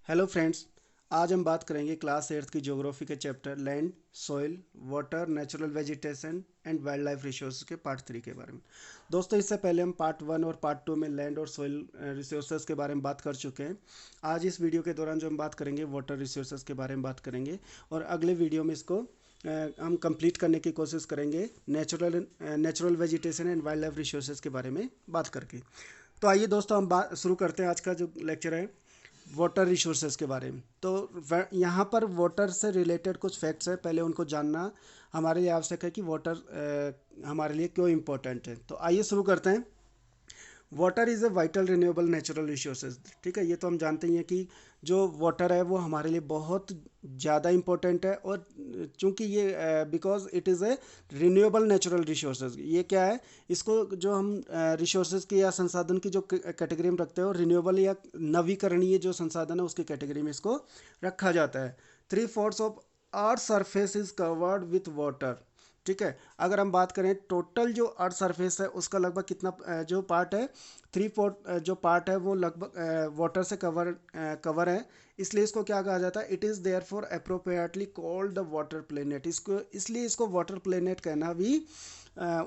Hello friends. आज हम बात करेंगे क्लास 8th की ज्योग्राफी के chapter land, soil, water, natural vegetation and wild life resource के पार्ट 3 के बारे में। दोस्तों, इससे पहले हम पार्ट 1 और पार्ट 2 में लैंड और सॉइल रिसोर्सेज के बारे में बात कर चुके हैं। आज इस वीडियो के दौरान जो हम बात करेंगे वाटर रिसोर्सेज के बारे में बात करेंगे और अगले वीडियो में इसको हम कंप्लीट करने की कोशिश करेंगे natural vegetation and wild life resources के बारे में बात करके। तो आइए दोस्तों, हम बात शुरू करते हैं। आज का जो लेक्चर है वाटर रिसोर्सेज के बारे में। तो यहाँ पर वाटर से रिलेटेड कुछ फैक्ट्स है, पहले उनको जानना हमारे लिए आवश्यक है कि वाटर हमारे लिए क्यों इम्पोर्टेंट है। तो आइए शुरू करते हैं। Water is a vital renewable natural resources. ठीक है, ये तो हम जानते ही हैं कि जो वाटर है वो हमारे लिए बहुत ज़्यादा इम्पोर्टेंट है। और चूंकि ये because it is a renewable natural resources, ये क्या है, इसको जो हम रिसोर्सेज की या संसाधन की जो कैटेगरी में रखते हैं, और रिन्यूएबल या नवीकरणीय जो संसाधन है उसकी कैटेगरी में इसको रखा जाता है। 3/4 of earth surface is covered with water. ठीक है, अगर हम बात करें टोटल जो अर्थ सरफेस है उसका लगभग कितना जो पार्ट है, 3/4 जो पार्ट है वो लगभग वाटर से कवर है। इसलिए इसको क्या कहा जाता है, it is therefore appropriately called the water planet. इसको इसलिए इसको वाटर प्लेनेट कहना भी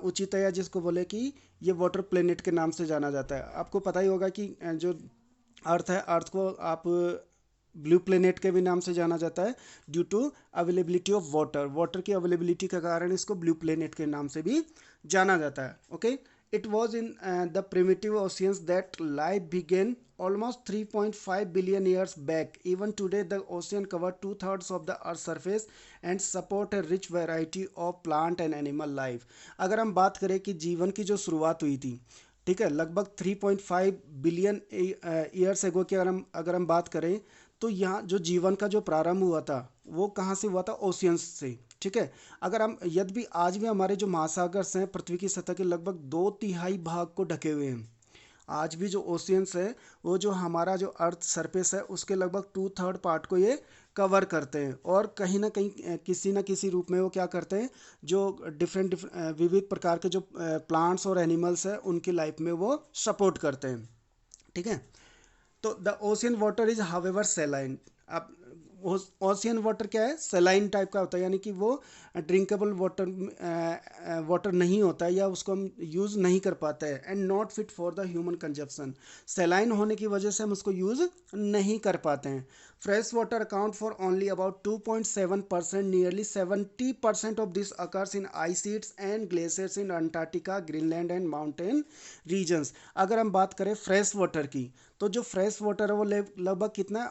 उचित है, या जिसको बोले कि ये वाटर प्लेनेट के नाम से जाना जाता है। आपको पता ही होगा कि जो अर्थ है, अर्थ को आप ब्लू प्लेनेट के भी नाम से जाना जाता है due to availability of water. Water की अवेलेबिलिटी के कारण इसको ब्लू प्लेनेट के नाम से भी जाना जाता है। Okay, it was in the primitive oceans that life began almost 3.5 billion years back. Even today, the ocean cover 2/3 of the Earth's surface and support a rich variety of plant and animal life. अगर हम बात करें कि जीवन की जो शुरुआत हुई थी, ठीक है, लगभग 3.5 बिलियन ईयर्स एगो की अगर हम बात करें, तो यहाँ जो जीवन का जो प्रारंभ हुआ था वो कहाँ से हुआ था, ओशियंस से। ठीक है, अगर हम यद्यपि आज भी हमारे जो महासागर हैं पृथ्वी की सतह के लगभग 2/3 भाग को ढके हुए हैं। आज भी जो ओशियंस है वो जो हमारा जो अर्थ सरफेस है उसके लगभग 2/3 पार्ट को ये कवर करते हैं। और कहीं ना कहीं किसी न किसी रूप में वो क्या करते हैं, जो डिफरेंट विविध प्रकार के जो प्लांट्स और एनिमल्स हैं उनकी लाइफ में वो सपोर्ट करते हैं। ठीक है, तो the ocean water is however सेलाइन। अब ओशियन वाटर क्या है, सेलाइन टाइप का होता है, यानी कि वो ड्रिंकेबल वाटर नहीं होता है, या उसको हम यूज़ नहीं कर पाते हैं। And not fit for the human consumption. सेलाइन होने की वजह से हम उसको यूज़ नहीं कर पाते हैं। Fresh water account for only about 2.7%। Nearly 70% of this occurs in ice sheets and glaciers in Antarctica, Greenland and mountain regions. अगर हम बात करें फ्रेश वाटर की, तो जो फ्रेश वाटर है वो लगभग कितना है,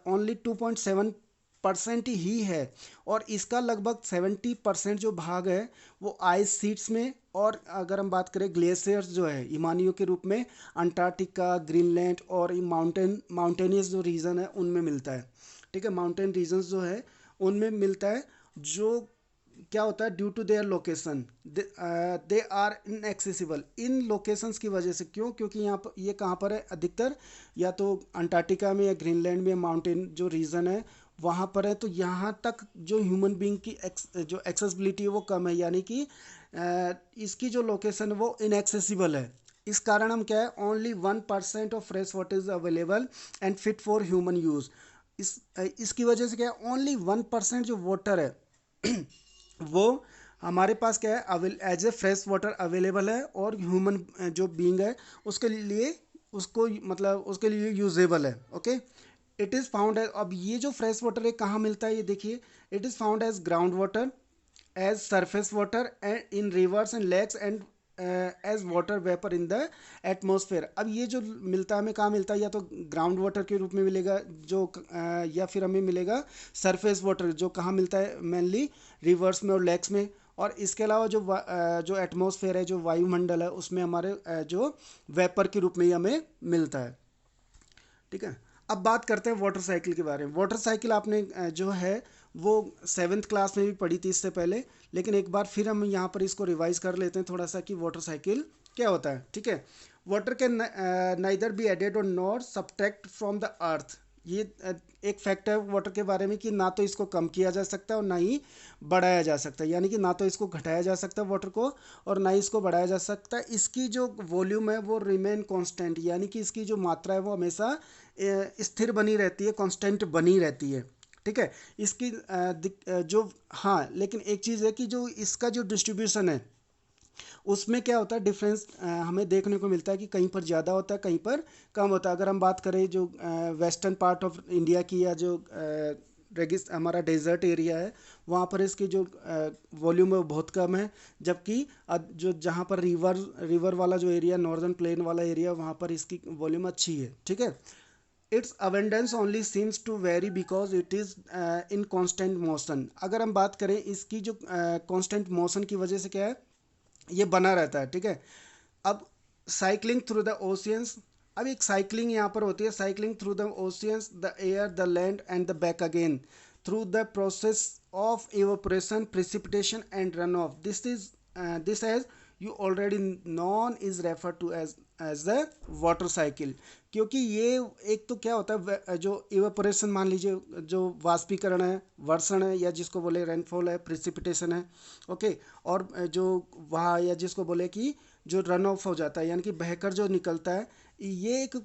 ओनली 2.7% ही है। और इसका लगभग 70% जो भाग है वो आइस शीट्स में, और अगर हम बात करें ग्लेशियर्स जो है हिमानियों के रूप में, अंटार्कटिका, ग्रीनलैंड और माउंटेनियस जो रीजन है उनमें मिलता है। ठीक है, माउंटेन रीजन्स जो है उनमें मिलता है। जो क्या होता है, due to their location they are inaccessible. इन लोकेशंस की वजह से, क्यों, क्योंकि यहाँ पर ये कहाँ पर है अधिकतर, या तो अंटार्कटिका में या ग्रीनलैंड में, माउंटेन जो रीजन है वहाँ पर है। तो यहाँ तक जो ह्यूमन बींग की जो एक्सेसिबिलिटी है वो कम है, यानी कि इसकी जो लोकेशन है वो इनएक्सेसिबल है। इस कारण हम क्या है, only 1% of fresh water is available and fit for human use. इसकी वजह से क्या है, ओनली 1% जो वाटर है वो हमारे पास क्या है, as a fresh water available है, और ह्यूमन जो बींग है उसके लिए, उसको मतलब उसके लिए यूजेबल है। Okay, it is found as, अब ये जो फ्रेश वाटर है कहाँ मिलता है, ये देखिए, it is found as ground water, as surface water and in rivers and lakes and as water vapour in the atmosphere. अब ये जो मिलता है, हमें कहाँ मिलता है, या तो ग्राउंड वाटर के रूप में मिलेगा जो या फिर हमें मिलेगा सरफेस वाटर, जो कहाँ मिलता है, मेनली रिवर्स में और लेक्स में। और इसके अलावा जो एटमॉस्फेयर है, जो वायुमंडल है, उसमें हमारे जो वेपर के रूप में ही हमें मिलता है। ठीक है, अब बात करते हैं वाटर साइकिल के बारे में। वाटर साइकिल आपने जो है वो 7th क्लास में भी पढ़ी थी इससे पहले, लेकिन एक बार फिर हम यहाँ पर इसको रिवाइज कर लेते हैं थोड़ा सा कि वाटर साइकिल क्या होता है। ठीक है, water can neither be added और nor subtract from the earth. ये एक फैक्ट है वाटर के बारे में कि ना तो इसको कम किया जा सकता और ना ही बढ़ाया जा सकता, यानी कि ना तो इसको घटाया जा सकता वाटर को और ना ही इसको बढ़ाया जा सकता। इसकी जो वॉल्यूम है वो रिमेन कांस्टेंट, यानी कि इसकी जो मात्रा है वो हमेशा स्थिर बनी रहती है, कांस्टेंट बनी रहती है। ठीक है। इसकी जो, हाँ लेकिन एक चीज़ है कि जो इसका जो डिस्ट्रीब्यूशन है उसमें क्या होता है, डिफरेंस हमें देखने को मिलता है कि कहीं पर ज़्यादा होता है कहीं पर कम होता है। अगर हम बात करें जो वेस्टर्न पार्ट ऑफ इंडिया की, या जो रेगिस हमारा डेजर्ट एरिया है, वहाँ पर इसकी जो वॉल्यूम है वो बहुत कम है। जबकि जो जहाँ पर रिवर वाला जो एरिया, नॉर्दर्न प्लेन वाला एरिया, वहाँ पर इसकी वॉल्यूम अच्छी है। ठीक है। Its abundance only seems to vary because it is in constant motion. अगर हम बात करें इसकी जो कॉन्स्टेंट मोशन की वजह से क्या है, ये बना रहता है। ठीक है। अब साइकिलिंग थ्रू द ओशियंस, अब एक साइकिलिंग यहाँ पर होती है, cycling through the oceans, the air, the land and the back again through the process of evaporation, precipitation and runoff. This as you already known is referred to as the water cycle। क्योंकि ये एक तो क्या होता है, जो evaporation मान लीजिए, जो वाष्पीकरण है, वर्षण है, या जिसको बोले रेनफॉल है, प्रिसिपिटेशन है। ओके। और जो वहाँ, या जिसको बोले कि जो रन ऑफ हो जाता है, यानी कि बहकर जो निकलता है, ये एक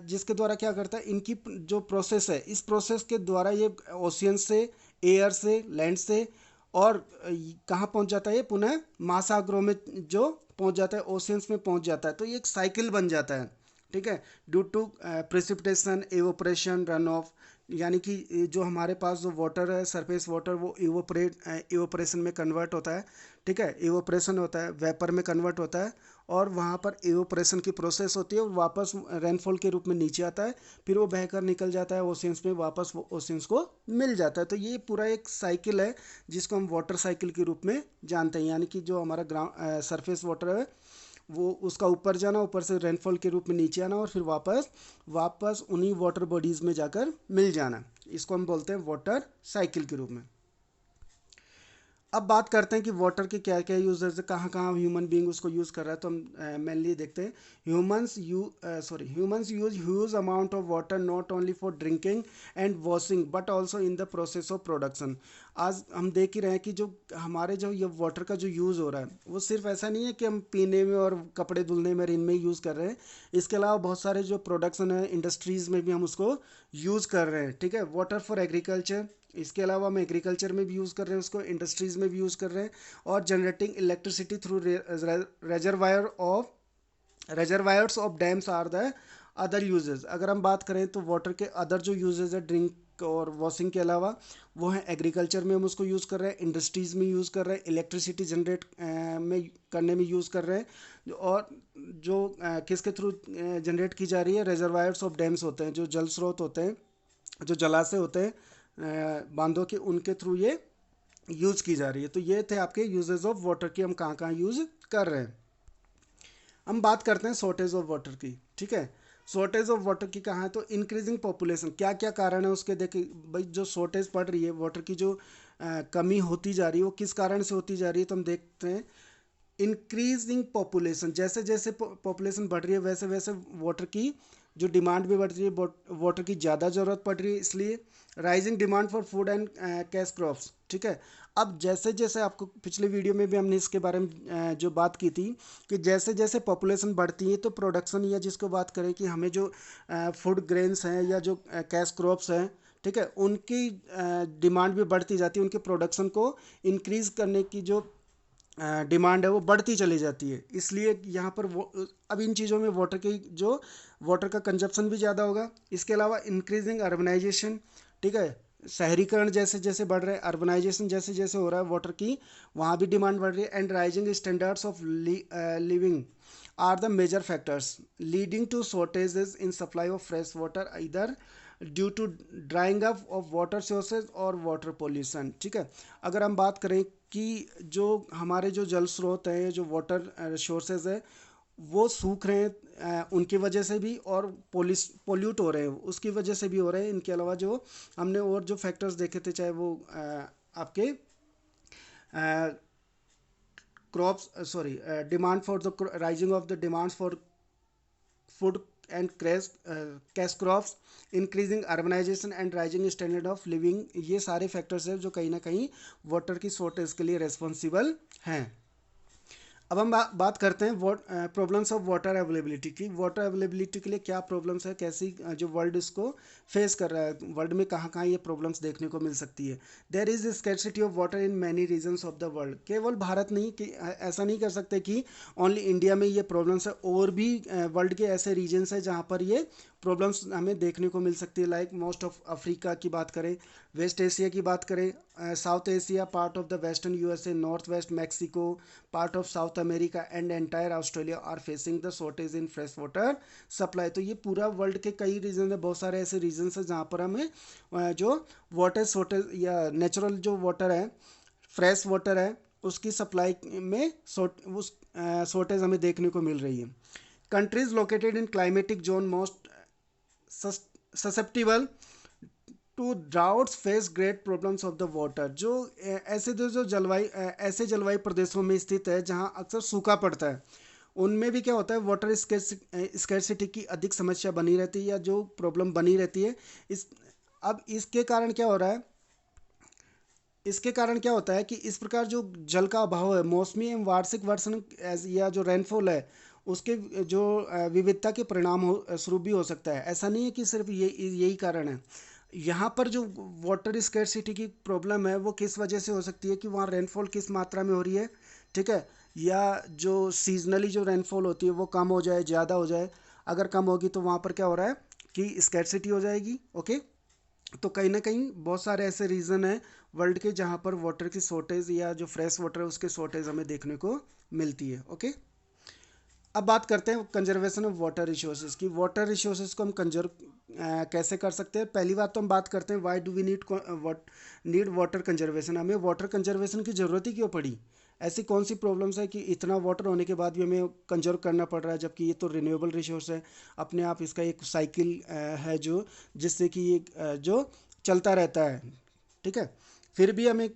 जिसके द्वारा क्या करता है, इनकी जो प्रोसेस है, इस प्रोसेस के द्वारा ये ओशियन से, एयर से, लैंड से, और कहाँ पहुँच जाता है, ये पुनः महासागरों में जो पहुँच जाता है, ओशियंस में पहुँच जाता है। तो ये एक साइकिल बन जाता है। ठीक है। Due to precipitation, evaporation, run off, यानी कि जो हमारे पास जो वाटर है, सरफेस वाटर, वो इवोपरेशन में कन्वर्ट होता है। ठीक है। इवोपरेशन होता है, वेपर में कन्वर्ट होता है, और वहाँ पर इवोपरेशन की प्रोसेस होती है और वापस रेनफॉल के रूप में नीचे आता है। फिर वो बहकर निकल जाता है ओशियंस में, वापस वो ओशियंस को मिल जाता है। तो ये पूरा एक साइकिल है जिसको हम वाटर साइकिल के रूप में जानते हैं। यानी कि जो हमारा ग्राउंड सरफेस वाटर है, वो उसका ऊपर जाना, ऊपर से रेनफॉल के रूप में नीचे आना, और फिर वापस वापस उन्हीं वाटर बॉडीज़ में जाकर मिल जाना, इसको हम बोलते हैं वाटर साइकिल के रूप में। अब बात करते हैं कि वाटर के क्या क्या यूजेस है, कहाँ कहाँ ह्यूमन बीइंग उसको यूज़ कर रहा है। तो हम मेनली देखते हैं, humans use huge amount of water not only for drinking and washing but also in the process of production. आज हम देख ही रहे हैं कि जो हमारे जो ये वाटर का जो यूज़ हो रहा है, वो सिर्फ ऐसा नहीं है कि हम पीने में और कपड़े धुलने में, इनमें यूज़ कर रहे हैं। इसके अलावा बहुत सारे जो प्रोडक्शन है, इंडस्ट्रीज़ में भी हम उसको यूज़ कर रहे हैं। ठीक है। वाटर फॉर एग्रीकल्चर, इसके अलावा हम एग्रीकल्चर में भी यूज़ कर रहे हैं उसको, इंडस्ट्रीज़ में भी यूज़ कर रहे हैं, और generating electricity through reservoirs of dams are the other uses. अगर हम बात करें तो वाटर के अदर जो यूजेस है ड्रिंक और वॉशिंग के अलावा, वो है एग्रीकल्चर में हम उसको यूज़ कर रहे हैं, इंडस्ट्रीज़ में यूज़ कर रहे हैं, इलेक्ट्रिसिटी जनरेट में करने में यूज़ कर रहे हैं। और जो किसके थ्रू जनरेट की जा रही है, रेजरवायर्स ऑफ डैम्स होते हैं, जो जल स्रोत होते हैं, जो जलाशय होते हैं बांधों के, उनके थ्रू ये यूज़ की जा रही है। तो ये थे आपके यूजेस ऑफ वाटर की, हम कहाँ कहाँ यूज़ कर रहे हैं। हम बात करते हैं शॉर्टेज ऑफ वाटर की। ठीक है। शॉर्टेज ऑफ वाटर की कहाँ है, तो इंक्रीजिंग पॉपुलेशन, क्या क्या कारण है उसके, देखिए भाई, जो शॉर्टेज पड़ रही है वाटर की, जो कमी होती जा रही है, वो किस कारण से होती जा रही है, तो हम देखते हैं इंक्रीजिंग पॉपुलेशन, जैसे जैसे पॉपुलेशन बढ़ रही है वैसे वैसे वाटर की जो डिमांड भी बढ़ रही है, वाटर की ज़्यादा ज़रूरत पड़ रही है, इसलिए rising demand for food and cash crops. ठीक है। अब जैसे जैसे आपको पिछले वीडियो में भी हमने इसके बारे में जो बात की थी, कि जैसे जैसे पॉपुलेशन बढ़ती है तो प्रोडक्शन, या जिसको बात करें कि हमें जो फूड ग्रेन्स हैं या जो कैश क्रॉप्स हैं, ठीक है, उनकी डिमांड भी बढ़ती जाती है, उनके प्रोडक्शन को इंक्रीज़ करने की जो डिमांड है वो बढ़ती चली जाती है। इसलिए यहाँ पर वो, अब इन चीज़ों में वाटर की जो वाटर का कंजप्शन भी ज़्यादा होगा। इसके अलावा इंक्रीजिंग अर्बनाइजेशन, ठीक है, शहरीकरण जैसे जैसे बढ़ रहा है, अर्बनाइजेशन जैसे जैसे हो रहा है वाटर की, वहाँ भी डिमांड बढ़ रही है। And rising standards of living are the major factors leading to shortages in supply of fresh water either due to drying up of water sources or water pollution. ठीक है। अगर हम बात करें कि जो हमारे जो जल स्रोत हैं, जो वाटर सोर्सेज है, वो सूख रहे हैं उनकी वजह से भी, और पोल्यूट हो रहे हैं उसकी वजह से भी हो रहे हैं। इनके अलावा जो हमने और जो फैक्टर्स देखे थे, चाहे वो आपके crops, sorry, demand for the rising of the demands for food and cash crops, increasing urbanisation and rising standard of living, ये सारे फैक्टर्स हैं जो कहीं ना कहीं वाटर की शॉर्टेज के लिए रेस्पॉन्सिबल हैं। अब हम बात करते हैं प्रॉब्लम्स ऑफ वाटर अवेलेबिलिटी की। वाटर अवेलेबिलिटी के लिए क्या प्रॉब्लम्स है, कैसी जो वर्ल्ड इसको फेस कर रहा है, वर्ल्ड में कहाँ कहाँ ये प्रॉब्लम्स देखने को मिल सकती है। There is scarcity of water in many regions of the world. केवल भारत नहीं कि ऐसा नहीं कर सकते कि ओनली इंडिया में ये प्रॉब्लम्स है, और भी वर्ल्ड के ऐसे रीजन्स है जहाँ पर ये प्रॉब्लम्स हमें देखने को मिल सकती है। लाइक मोस्ट ऑफ अफ्रीका की बात करें, वेस्ट एशिया की बात करें, South Asia, part of the western USA, north west Mexico, part of South America and entire Australia are facing the shortage in fresh water supply. तो ये पूरा world के कई रीजन है, बहुत सारे ऐसे रीजन है जहाँ पर हमें जो वाटर शॉर्टेज या नेचुरल जो वाटर है, फ्रेश वाटर है, उसकी सप्लाई में शॉर्टेज हमें देखने को मिल रही है। Countries located in climatic zone most susceptible to droughts face great problems of the water. जो ऐसे जो जलवायु ऐसे जलवायु प्रदेशों में स्थित है जहाँ अक्सर सूखा पड़ता है, उनमें भी क्या होता है, वाटर स्कैरसिटी की अधिक समस्या बनी रहती है या जो प्रॉब्लम बनी रहती है। अब इसके कारण क्या हो रहा है, इसके कारण क्या होता है कि इस प्रकार जो जल का अभाव है, मौसमी एवं वार्षिक वर्षण या जो रेनफॉल है, उसके जो विविधता के परिणाम स्वरूप भी हो सकता है। ऐसा नहीं है कि सिर्फ यही कारण है। यहाँ पर जो वाटर स्कैरसिटी की प्रॉब्लम है वो किस वजह से हो सकती है कि वहाँ रेनफॉल किस मात्रा में हो रही है, ठीक है, या जो सीजनली जो रेनफॉल होती है वो कम हो जाए, ज़्यादा हो जाए। अगर कम होगी तो वहाँ पर क्या हो रहा है कि स्कैरसिटी हो जाएगी। ओके, तो कहीं ना कहीं बहुत सारे ऐसे रीज़न हैं वर्ल्ड के जहाँ पर वाटर की शॉर्टेज या जो फ्रेश वाटर है उसके शॉर्टेज हमें देखने को मिलती है। ओके, अब बात करते हैं कंजर्वेशन ऑफ वाटर रिसोर्सेज की। वाटर रिसोर्सेज को हम कंजर्व कैसे कर सकते हैं। पहली बात तो हम बात करते हैं why do we need water conservation. हमें वाटर कंजर्वेशन की ज़रूरत ही क्यों पड़ी, ऐसी कौन सी प्रॉब्लम्स है कि इतना वाटर होने के बाद भी हमें कंजर्व करना पड़ रहा है, जबकि ये तो रिन्यूएबल रिसोर्स है अपने आप, इसका एक साइकिल है जो जिससे कि ये जो चलता रहता है, ठीक है। फिर भी हमें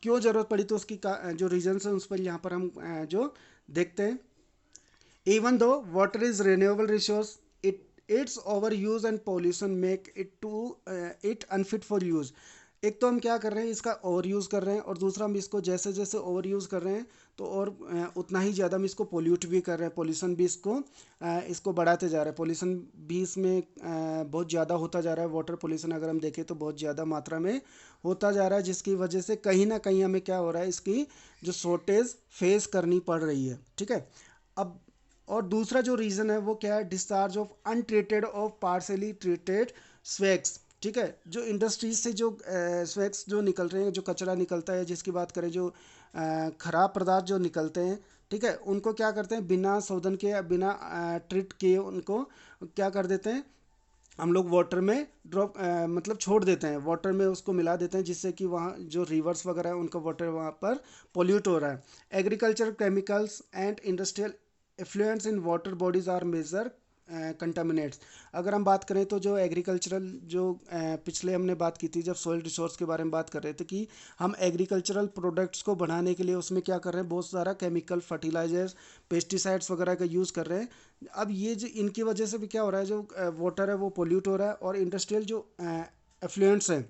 क्यों ज़रूरत पड़ी, तो उसकी जो रीजन्स हैं उस पर यहाँ पर हम जो देखते हैं। Even though water is renewable resource, its overuse and pollution make it unfit for use। एक तो हम क्या कर रहे हैं, इसका ओवर यूज़ कर रहे हैं, और दूसरा हम इसको जैसे जैसे ओवर यूज़ कर रहे हैं तो और उतना ही ज़्यादा हम इसको पोल्यूट भी कर रहे हैं, पोल्यूशन भी इसको बढ़ाते जा रहे हैं। पोल्यूशन भी इसमें बहुत ज़्यादा होता जा रहा है। वाटर पोल्यूशन अगर हम देखें तो बहुत ज़्यादा मात्रा में होता जा रहा है, जिसकी वजह से कहीं ना कहीं हमें क्या हो रहा है, इसकी जो शॉर्टेज फेस करनी पड़ रही है, ठीक है। अब और दूसरा जो रीज़न है वो क्या है, discharge of untreated of partially treated स्वेग्स, ठीक है। जो इंडस्ट्रीज से जो स्वेग्स जो निकल रहे हैं, जो कचरा निकलता है, जिसकी बात करें, जो खराब पदार्थ जो निकलते हैं, ठीक है, उनको क्या करते हैं, बिना शोधन के, बिना ट्रीट किए उनको क्या कर देते हैं, हम लोग वाटर में ड्रॉप मतलब छोड़ देते हैं, वाटर में उसको मिला देते हैं, जिससे कि वहाँ जो रिवर्स वगैरह है उनका वाटर वहाँ पर पोल्यूट हो रहा है। Agriculture chemicals and industrial effluents in water bodies are major contaminates. अगर हम बात करें तो जो एग्रीकल्चरल जो पिछले हमने बात की थी जब सॉइल रिसोर्स के बारे में बात कर रहे थे कि हम एग्रीकल्चरल प्रोडक्ट्स को बढ़ाने के लिए उसमें क्या कर रहे हैं, बहुत सारा केमिकल, फर्टिलाइजर्स, पेस्टिसाइड्स वगैरह का यूज़ कर रहे हैं। अब ये जो इनकी वजह से भी क्या हो रहा है, जो वाटर है वो पोल्यूट हो रहा है, और इंडस्ट्रियल जो एफ्लुएंट्स हैं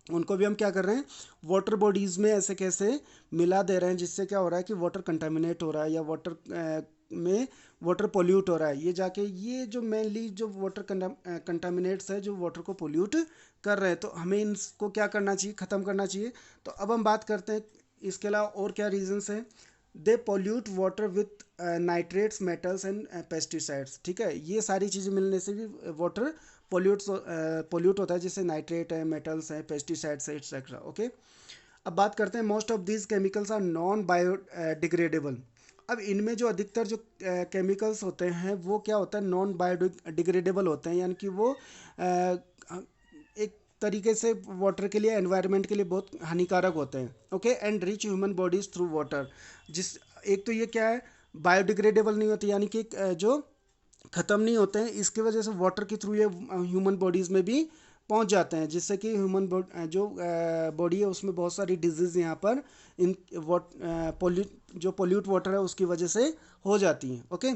उनको भी हम क्या कर रहे हैं, वाटर बॉडीज़ में ऐसे कैसे मिला दे रहे हैं, जिससे क्या हो रहा है कि वाटर कंटामिनेट हो रहा है या वाटर में वाटर पोल्यूट हो रहा है। ये जाके ये जो मेनली जो वाटर कंटामिनेट्स है जो वाटर को पोल्यूट कर रहे हैं, तो हमें इनको क्या करना चाहिए, ख़त्म करना चाहिए। तो अब हम बात करते हैं इसके अलावा और क्या रीजंस हैं। They pollute water with nitrates, metals and pesticides, ठीक है। ये सारी चीज़ें मिलने से भी वाटर पोल्यूट होता है, जैसे नाइट्रेट है, मेटल्स हैं, पेस्टिसाइड्स है, एक्सेट्रा। ओके, अब बात करते हैं most of these chemicals are non biodegradable. अब इनमें जो अधिकतर जो केमिकल्स होते हैं वो क्या होता है, नॉन बायोडिग्रेडेबल होते हैं, यानी कि वो एक तरीके से वाटर के लिए, एनवायरनमेंट के लिए बहुत हानिकारक होते हैं। Okay, and rich human bodies through water. जिस एक तो ये क्या है, बायोडिग्रेडेबल नहीं होती, यानी कि जो ख़त्म नहीं होते हैं, इसकी वजह से वाटर के थ्रू ये ह्यूमन बॉडीज़ में भी पहुंच जाते हैं, जिससे कि ह्यूमन जो बॉडी है उसमें बहुत सारी डिजीज़ यहाँ पर इन जो पोल्यूट वाटर है उसकी वजह से हो जाती हैं। ओके,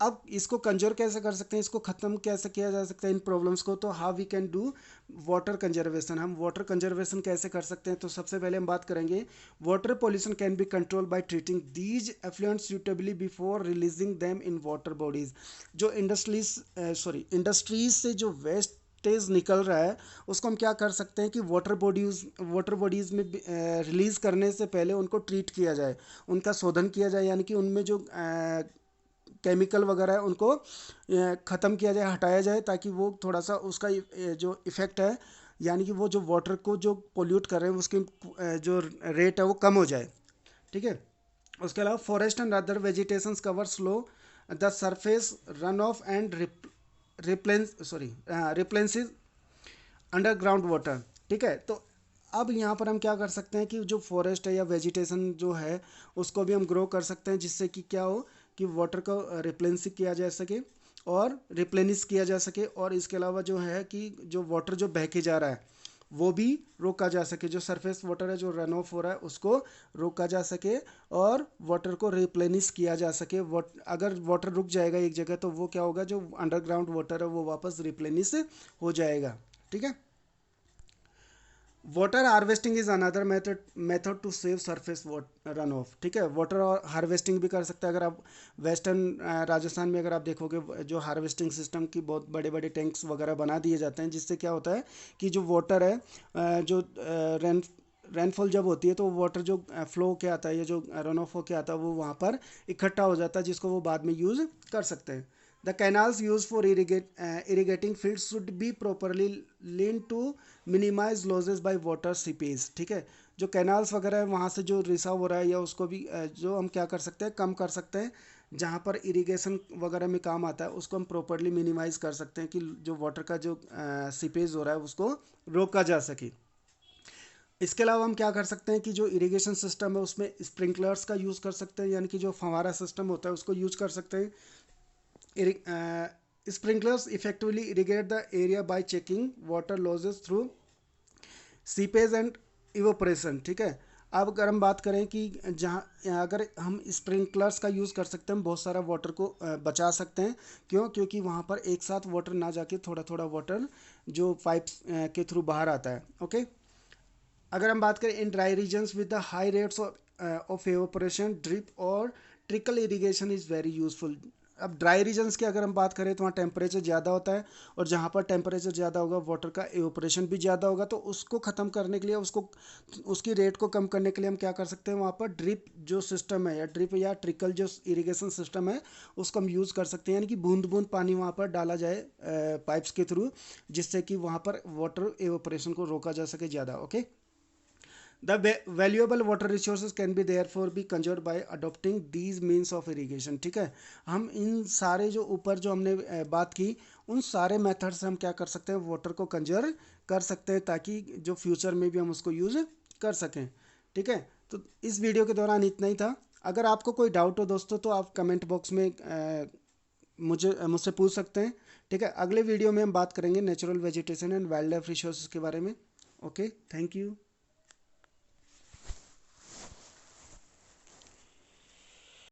अब इसको कंजर्व कैसे कर सकते हैं, इसको ख़त्म कैसे किया जा सकता है इन प्रॉब्लम्स को, तो how we can do water conservation. हम वाटर कंजर्वेशन कैसे कर सकते हैं, तो सबसे पहले हम बात करेंगे water pollution can be control by treating these effluents suitably before releasing them in water bodies. जो इंडस्ट्रीज से जो वेस्ट तेज निकल रहा है उसको हम क्या कर सकते हैं कि वाटर बॉडीज़ में रिलीज़ करने से पहले उनको ट्रीट किया जाए, उनका शोधन किया जाए, यानी कि उनमें जो केमिकल वगैरह है उनको ख़त्म किया जाए, हटाया जाए, ताकि वो थोड़ा सा उसका जो इफ़ेक्ट है, यानी कि वो जो वाटर को जो पोल्यूट कर रहे हैं उसकी जो रेट है वो कम हो जाए। ठीक है, उसके अलावा forest and other vegetations cover slow the surface run off and replenishes underground water. ठीक है, तो अब यहाँ पर हम क्या कर सकते हैं कि जो फॉरेस्ट है या वेजिटेशन जो है उसको भी हम ग्रो कर सकते हैं, जिससे कि क्या हो कि वाटर को रिप्लेनिश किया जा सके और रिप्लेनिश किया जा सके, और इसके अलावा जो है कि जो वाटर जो बह के जा रहा है वो भी रोका जा सके, जो सरफेस वाटर है जो रन ऑफ हो रहा है उसको रोका जा सके और वाटर को रिप्लेनिश किया जा सके। अगर वाटर रुक जाएगा एक जगह तो वो क्या होगा, जो अंडरग्राउंड वाटर है वो वापस रिप्लेनिश हो जाएगा। ठीक है, water harvesting is another method to save surface run off. ठीक है, वाटर हार्वेस्टिंग भी कर सकते हैं। अगर आप वेस्टर्न राजस्थान में अगर आप देखोगे जो हार्वेस्टिंग सिस्टम की बहुत बड़े बड़े टैंक्स वगैरह बना दिए जाते हैं, जिससे क्या होता है कि जो वाटर है जो रेनफॉल जब होती है तो वाटर जो फ्लो के आता है या जो रन ऑफ होके आता है वो वहाँ पर इकट्ठा हो जाता है, जिसको वो बाद में यूज़ कर सकते हैं। The canals used for irrigating fields should be properly leaned to minimize losses by water seepage। ठीक है, जो कैनाल्स वगैरह है वहाँ से जो रिसाव हो रहा है या उसको भी जो हम क्या कर सकते हैं, कम कर सकते हैं, जहाँ पर इरिगेशन वगैरह में काम आता है उसको हम प्रॉपरली मिनिमाइज कर सकते हैं कि जो वाटर का जो सीपेज हो रहा है उसको रोका जा सके। इसके अलावा हम क्या कर सकते हैं कि जो इरिगेशन सिस्टम है उसमें स्प्रिंकलर्स का यूज़ कर सकते हैं, यानी कि जो फंवारा सिस्टम होता है उसको यूज़ कर सकते हैं। Sprinklers effectively irrigate the area by checking water losses through seepage and evaporation। ठीक है, अब अगर हम बात करें कि जहाँ अगर हम स्प्रिंकलर्स का यूज़ कर सकते हैं, हम बहुत सारा वाटर को बचा सकते हैं। क्यों? क्योंकि वहाँ पर एक साथ वाटर ना जाके थोड़ा थोड़ा वाटर जो पाइप्स के थ्रू बाहर आता है। ओके, अगर हम बात करें in dry regions with the high rates of evaporation drip और trickle irrigation is very useful. अब ड्राई रीजन्स की अगर हम बात करें तो वहाँ टेम्परेचर ज़्यादा होता है, और जहाँ पर टेम्परेचर ज़्यादा होगा वाटर का एवोपरेशन भी ज़्यादा होगा, तो उसको ख़त्म करने के लिए उसकी रेट को कम करने के लिए हम क्या कर सकते हैं, वहाँ पर ड्रिप जो सिस्टम है या ड्रिप या ट्रिकल जो इरिगेशन सिस्टम है उसको हम यूज़ कर सकते हैं, यानी कि बूंद बूंद पानी वहाँ पर डाला जाए पाइप्स के थ्रू, जिससे कि वहाँ पर वाटर एवोपरेशन को रोका जा सके ज़्यादा। Okay, The valuable water resources can be therefore be conserved by adopting these means of irrigation। ठीक है, हम इन सारे जो ऊपर जो हमने बात की उन सारे मेथड से हम क्या कर सकते हैं, वाटर को कंजर्व कर सकते हैं, ताकि जो फ्यूचर में भी हम उसको यूज़ कर सकें। ठीक है, तो इस वीडियो के दौरान इतना ही था। अगर आपको कोई डाउट हो दोस्तों तो आप कमेंट बॉक्स में मुझसे पूछ सकते हैं। ठीक है, अगले वीडियो में हम बात करेंगे natural vegetation and wild life resources के बारे में। Okay, thank you.